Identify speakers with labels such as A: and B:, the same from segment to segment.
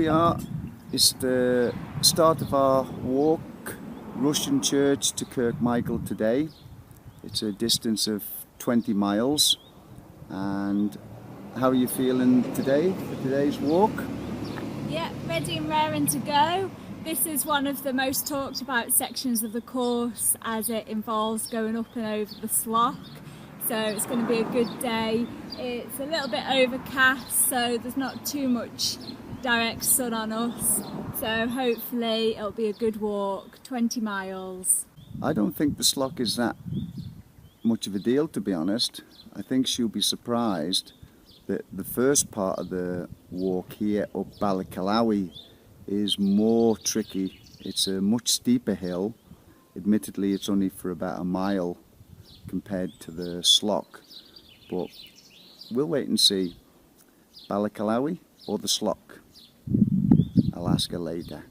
A: we are. It's the start of our walk, Rushen Church to Kirk Michael today. It's a distance of 20 miles. And how are you feeling today for today's walk?
B: Yeah, ready and raring to go. This is one of the most talked about sections of the course as it involves going up and over the Sloc. So it's going to be a good day. It's a little bit overcast, so there's not too much direct sun on us. So hopefully it'll be a good walk, 20 miles.
A: I don't think the Sloc is that much of a deal, to be honest. I think she'll be surprised that the first part of the walk here up Balacalawi is more tricky. It's a much steeper hill. Admittedly, it's only for about a mile compared to the Sloc, but we'll wait and see. Balacalawi or the Sloc? I'll ask her later.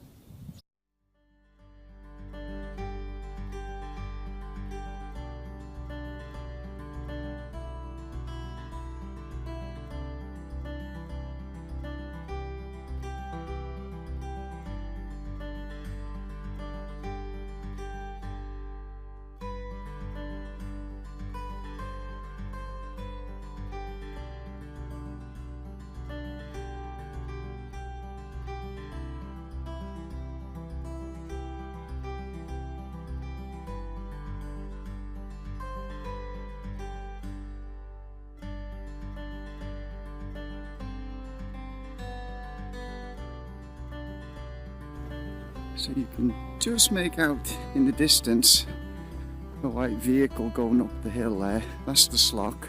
A: So you can just make out in the distance a white vehicle going up the hill there. That's the Sloc.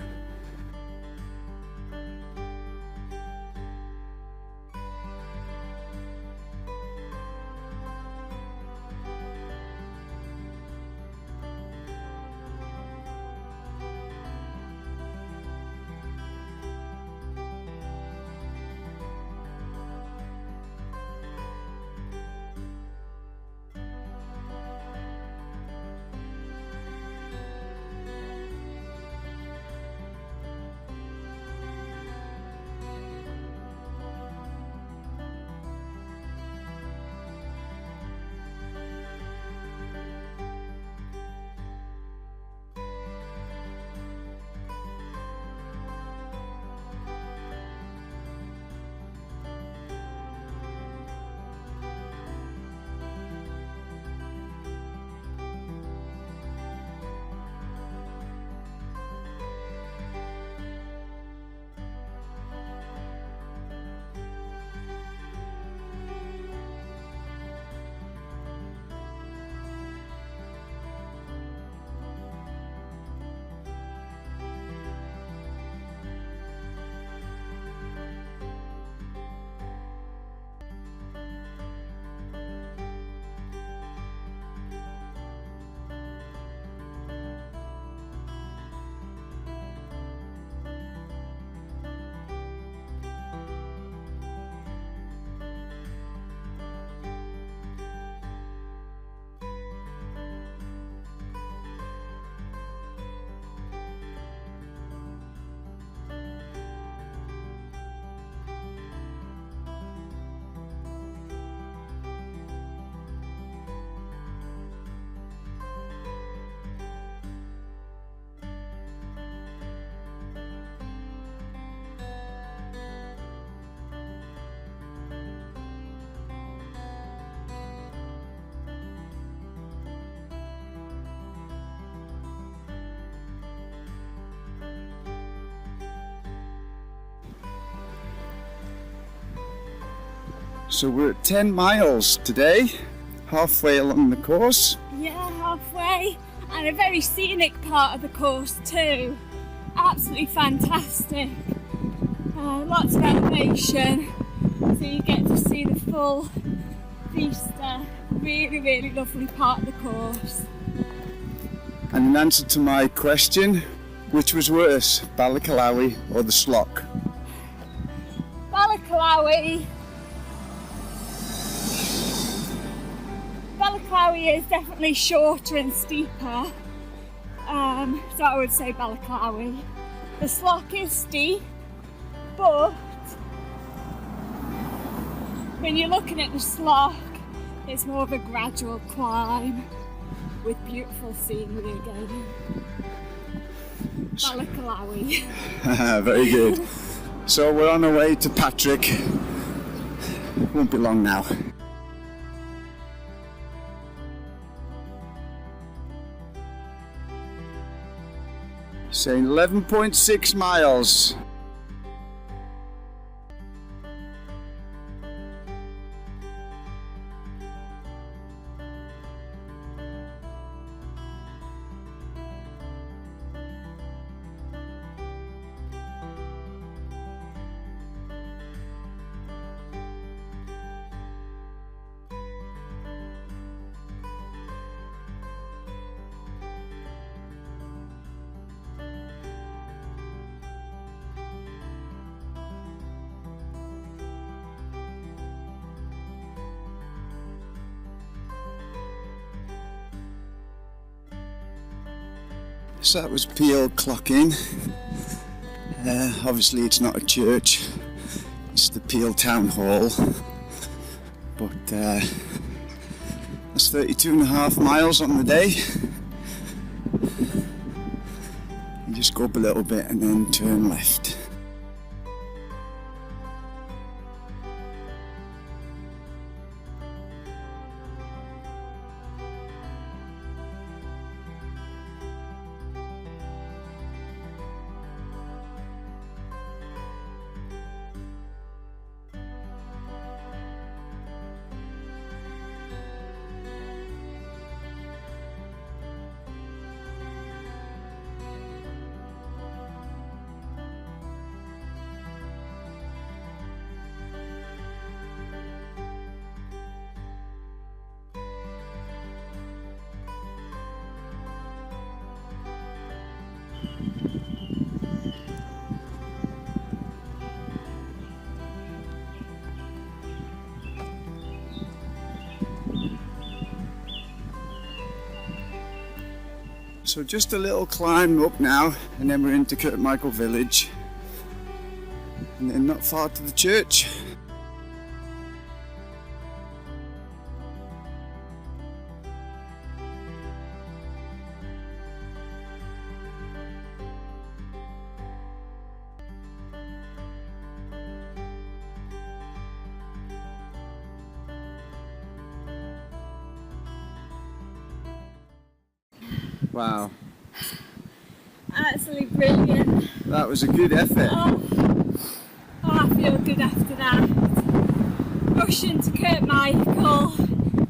A: So we're at 10 miles today, halfway along the course.
B: Yeah, halfway, and a very scenic part of the course too. Absolutely fantastic. Lots of elevation, so you get to see the full vista. Really, really lovely part of the course.
A: And in answer to my question, which was worse, Balacalawi or the Sloc?
B: Balacalawi is definitely shorter and steeper, so I would say Balacalawi. The Sloc is steep, but when you're looking at the Sloc, it's more of a gradual climb with beautiful scenery again. Balacalawi.
A: Very good. So we're on our way to Patrick. Won't be long now. Saying 11.6 miles. So that was Peel clocking. Obviously it's not a church, it's the Peel Town Hall, but that's 32.5 miles on the day. You just go up a little bit and then turn left. So just a little climb up now, and then we're into Kirk Michael village, and then not far to the church. Wow.
B: Absolutely brilliant.
A: That was a good effort.
B: Oh, I feel good after that. Rushen to Kirk Michael,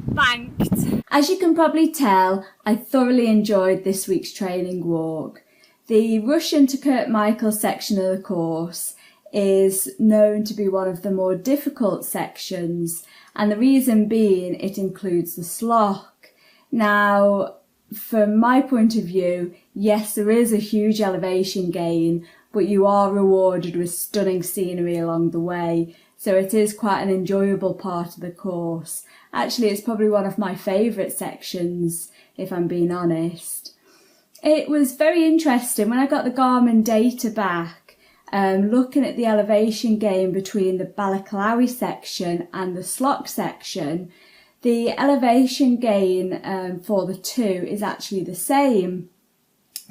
B: banked. As you can probably tell, I thoroughly enjoyed this week's training walk. The Rushen to Kirk Michael section of the course is known to be one of the more difficult sections, and the reason being it includes the Sloc. Now, from my point of view, yes, there is a huge elevation gain, but you are rewarded with stunning scenery along the way, so it is quite an enjoyable part of the course. Actually, it's probably one of my favourite sections, if I'm being honest. It was very interesting when I got the Garmin data back, looking at the elevation gain between the Balacalawi section and the Sloc section. The elevation gain for the two is actually the same.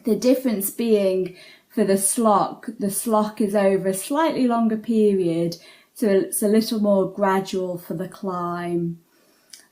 B: The difference being for the Sloc is over a slightly longer period, so it's a little more gradual for the climb.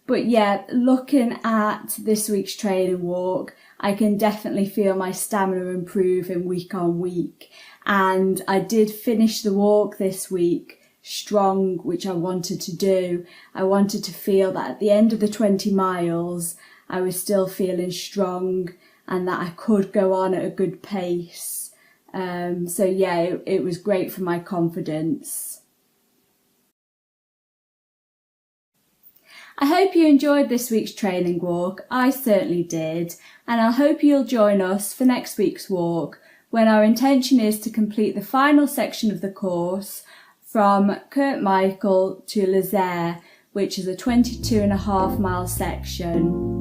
B: But yeah, looking at this week's training walk, I can definitely feel my stamina improving week on week. And I did finish the walk this week strong, which I wanted to do. I wanted to feel that at the end of the 20 miles, I was still feeling strong and that I could go on at a good pace. So yeah, it was great for my confidence. I hope you enjoyed this week's training walk. I certainly did, and I hope you'll join us for next week's walk, when our intention is to complete the final section of the course from Kirk Michael to Lezayre, which is a 22.5 mile section.